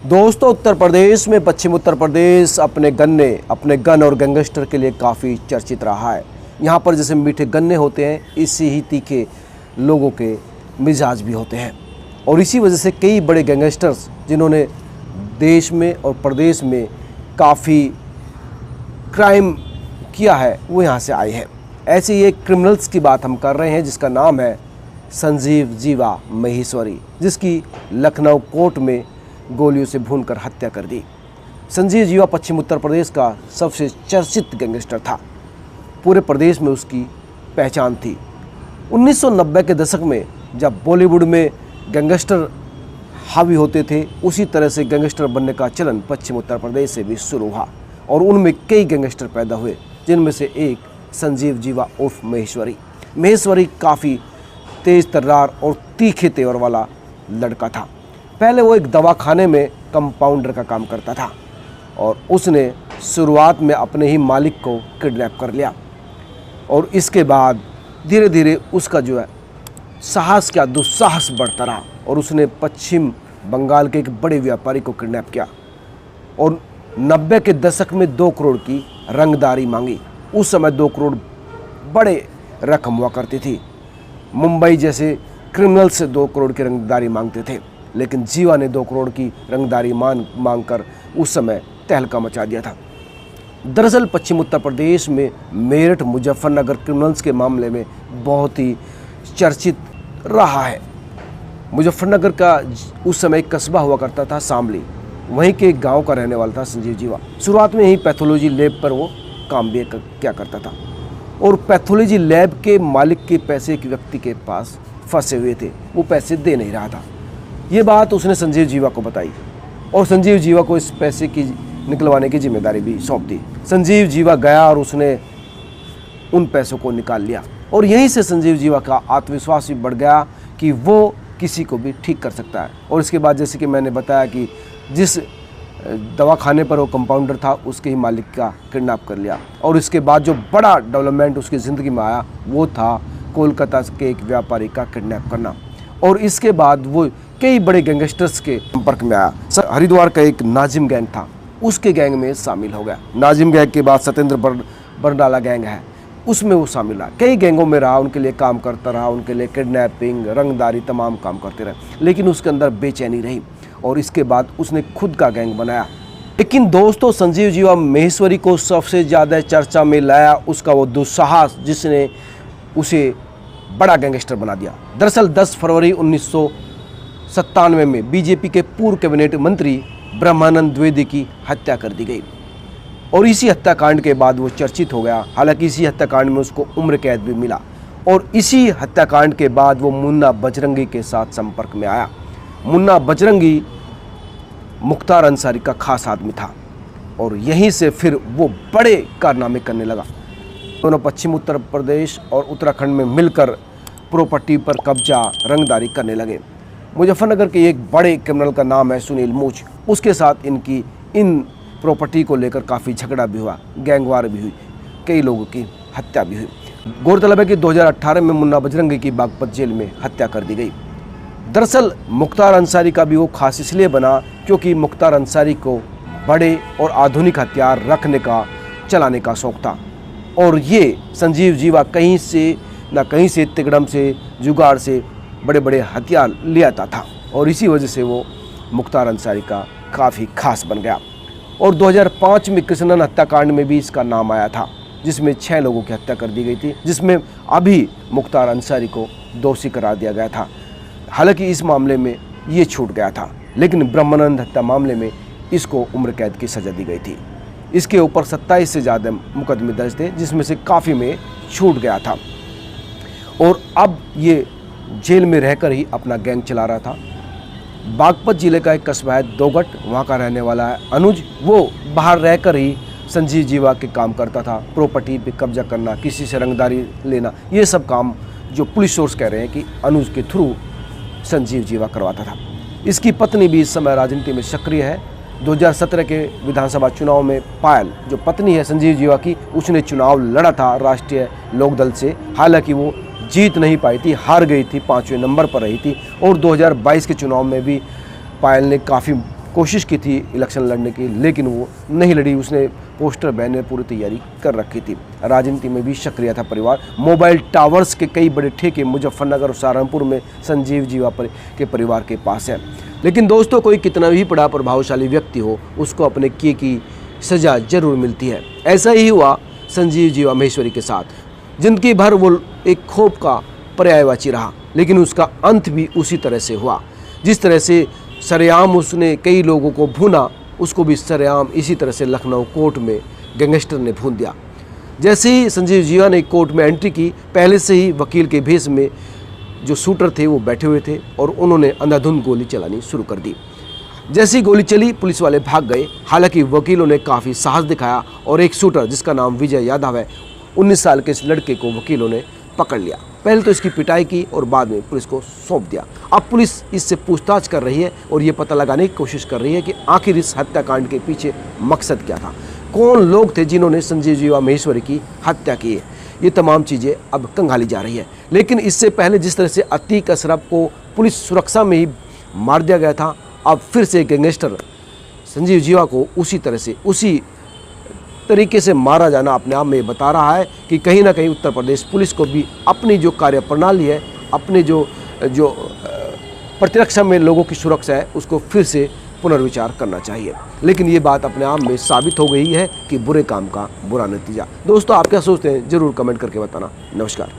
दोस्तों, उत्तर प्रदेश में पश्चिम उत्तर प्रदेश अपने गन और गैंगस्टर के लिए काफ़ी चर्चित रहा है। यहाँ पर जैसे मीठे गन्ने होते हैं, इसी ही तीखे लोगों के मिजाज भी होते हैं और इसी वजह से कई बड़े गैंगस्टर्स जिन्होंने देश में और प्रदेश में काफ़ी क्राइम किया है वो यहाँ से आए हैं। ऐसे ही एक क्रिमिनल्स की बात हम कर रहे हैं जिसका नाम है संजीव जीवा महेश्वरी, जिसकी लखनऊ कोर्ट में गोलियों से भूनकर हत्या कर दी। संजीव जीवा पश्चिम उत्तर प्रदेश का सबसे चर्चित गैंगस्टर था। पूरे प्रदेश में उसकी पहचान थी। 1990 के दशक में जब बॉलीवुड में गैंगस्टर हावी होते थे, उसी तरह से गैंगस्टर बनने का चलन पश्चिम उत्तर प्रदेश से भी शुरू हुआ और उनमें कई गैंगस्टर पैदा हुए, जिनमें से एक संजीव जीवा उर्फ महेश्वरी काफ़ी तेज तर्रार और तीखे तेवर वाला लड़का था। पहले वो एक दवाखाने में कंपाउंडर का काम करता था और उसने शुरुआत में अपने ही मालिक को किडनैप कर लिया और इसके बाद धीरे धीरे उसका जो है साहस क्या दुस्साहस बढ़ता रहा और उसने पश्चिम बंगाल के एक बड़े व्यापारी को किडनैप किया और 90 के दशक में 2 करोड़ की रंगदारी मांगी। उस समय 2 करोड़ बड़े रकम हुआ करती थी। मुंबई जैसे क्रिमिनल से 2 करोड़ की रंगदारी मांगते थे, लेकिन जीवा ने 2 करोड़ की रंगदारी मांग कर उस समय तहलका मचा दिया था। दरअसल पश्चिम उत्तर प्रदेश में मेरठ मुजफ्फरनगर क्रिमिनल्स के मामले में बहुत ही चर्चित रहा है। मुजफ्फरनगर का उस समय एक कस्बा हुआ करता था शामली, वहीं के एक गांव का रहने वाला था संजीव जीवा। शुरुआत में ही पैथोलॉजी लैब पर वो काम भी क्या करता था और पैथोलॉजी लैब के मालिक के पैसे एक व्यक्ति के पास फंसे हुए थे, वो पैसे दे नहीं रहा था। ये बात उसने संजीव जीवा को बताई और संजीव जीवा को इस पैसे की निकलवाने की जिम्मेदारी भी सौंप दी। संजीव जीवा गया और उसने उन पैसों को निकाल लिया और यहीं से संजीव जीवा का आत्मविश्वास भी बढ़ गया कि वो किसी को भी ठीक कर सकता है। और इसके बाद जैसे कि मैंने बताया कि जिस दवाखाने पर वो कंपाउंडर था, उसके ही मालिक का किडनैप कर लिया और इसके बाद जो बड़ा डेवलपमेंट उसकी ज़िंदगी में आया वो था कोलकाता के एक व्यापारी का किडनैप करना और इसके बाद वो कई बड़े गैंगस्टर्स के संपर्क में आया। हरिद्वार का एक नाजिम गैंग था, उसके गैंग में शामिल हो गया। नाजिम गैंग के बाद सत्येंद्र बरनाला गैंग है, उसमें वो शामिल रहा। कई गैंगों में रहा, उनके लिए काम करता रहा, उनके लिए किडनैपिंग, रंगदारी तमाम काम करते रहे, लेकिन उसके अंदर बेचैनी रही और इसके बाद उसने खुद का गैंग बनाया। लेकिन दोस्तों, संजीव जीवा महेश्वरी को सबसे ज़्यादा चर्चा में लाया उसका वो दुस्साहस जिसने उसे बड़ा गैंगस्टर बना दिया। दरअसल 10 फरवरी 1997 में बीजेपी के पूर्व कैबिनेट मंत्री ब्रह्मानंद द्विवेदी की हत्या कर दी गई और इसी हत्याकांड के बाद वो चर्चित हो गया। हालांकि इसी हत्याकांड में उसको उम्र कैद भी मिला और इसी हत्याकांड के बाद वो मुन्ना बजरंगी के साथ संपर्क में आया। मुन्ना बजरंगी मुख्तार अंसारी का खास आदमी था और यहीं से फिर वो बड़े कारनामे करने लगा। दोनों पश्चिम उत्तर प्रदेश और उत्तराखंड में मिलकर प्रॉपर्टी पर कब्जा रंगदारी करने लगे। मुजफ्फरनगर के एक बड़े क्रिमिनल का नाम है सुनील मूच, उसके साथ इनकी इन प्रॉपर्टी को लेकर काफ़ी झगड़ा भी हुआ, गैंगवार भी हुई, कई लोगों की हत्या भी हुई। गौरतलब है कि 2018 में मुन्ना बजरंगी की बागपत जेल में हत्या कर दी गई। दरअसल मुख्तार अंसारी का भी वो खास इसलिए बना क्योंकि मुख्तार अंसारी को बड़े और आधुनिक हथियार रखने का, चलाने का शौक़ था और ये संजीव जीवा कहीं से ना कहीं से तिगड़म से, जुगाड़ से बड़े बड़े हथियार ले आता था और इसी वजह से वो मुख्तार अंसारी का काफ़ी खास बन गया। और 2005 में कृष्णन हत्याकांड में भी इसका नाम आया था, जिसमें 6 लोगों की हत्या कर दी गई थी, जिसमें अभी मुख्तार अंसारी को दोषी करार दिया गया था। हालांकि इस मामले में ये छूट गया था, लेकिन ब्रह्मानंद हत्या मामले में इसको उम्र कैद की सज़ा दी गई थी। इसके ऊपर 27 से ज़्यादा मुकदमे दर्ज थे, जिसमें से काफ़ी में छूट गया था और अब ये जेल में रहकर ही अपना गैंग चला रहा था। बागपत जिले का एक कस्बा है दोगट, वहाँ का रहने वाला है अनुज। वो बाहर रहकर ही संजीव जीवा के काम करता था, प्रॉपर्टी पे कब्जा करना, किसी से रंगदारी लेना, ये सब काम जो पुलिस सोर्स कह रहे हैं कि अनुज के थ्रू संजीव जीवा करवाता था। इसकी पत्नी भी इस समय राजनीति में सक्रिय है। 2017 के विधानसभा चुनाव में पायल, जो पत्नी है संजीव जीवा की, उसने चुनाव लड़ा था राष्ट्रीय लोकदल से। हालांकि वो जीत नहीं पाई थी, हार गई थी, 5वें नंबर पर रही थी और 2022 के चुनाव में भी पायल ने काफ़ी कोशिश की थी इलेक्शन लड़ने की, लेकिन वो नहीं लड़ी। उसने पोस्टर बैनर पूरी तैयारी कर रखी थी। राजनीति में भी सक्रिय था परिवार। मोबाइल टावर्स के कई बड़े ठेके मुजफ्फरनगर और सहारनपुर में संजीव जीवा के परिवार के पास है। लेकिन दोस्तों, कोई कितना भी बड़ा प्रभावशाली व्यक्ति हो, उसको अपने किए की सज़ा जरूर मिलती है। ऐसा ही हुआ संजीव जीवा महेश्वरी के साथ। जिंदगी भर वो एक खौफ का पर्यायवाची रहा, लेकिन उसका अंत भी उसी तरह से हुआ। जिस तरह से सरेआम उसने कई लोगों को भूना, उसको भी सरेआम इसी तरह से लखनऊ कोर्ट में गैंगस्टर ने भून दिया। जैसे ही संजीव जीवा ने कोर्ट में एंट्री की, पहले से ही वकील के भेष में जो शूटर थे वो बैठे हुए थे और उन्होंने अंधाधुंध गोली चलानी शुरू कर दी। जैसी ही गोली चली, पुलिस वाले भाग गए। हालांकि वकीलों ने काफ़ी साहस दिखाया और एक शूटर जिसका नाम विजय यादव है, 19 साल के इस लड़के को वकीलों ने पकड़ लिया। पहले तो इसकी पिटाई की और बाद में पुलिस को सौंप दिया। अब पुलिस इससे पूछताछ कर रही है और ये पता लगाने की कोशिश कर रही है कि आखिर इस हत्याकांड के पीछे मकसद क्या था, कौन लोग थे जिन्होंने संजीव जीवा महेश्वरी की हत्या की है। ये तमाम चीज़ें अब खंगाली जा रही है। लेकिन इससे पहले जिस तरह से अतीक अशरफ को पुलिस सुरक्षा में ही मार दिया गया था, अब फिर से गैंगस्टर संजीव जीवा को उसी तरह से उसी तरीके से मारा जाना अपने आप में बता रहा है कि कहीं ना कहीं उत्तर प्रदेश पुलिस को भी अपनी जो कार्यप्रणाली है, अपने जो प्रतिरक्षा में लोगों की सुरक्षा है, उसको फिर से पुनर्विचार करना चाहिए। लेकिन ये बात अपने आप में साबित हो गई है कि बुरे काम का बुरा नतीजा। दोस्तों, आप क्या सोचते हैं, ज़रूर कमेंट करके बताना। नमस्कार।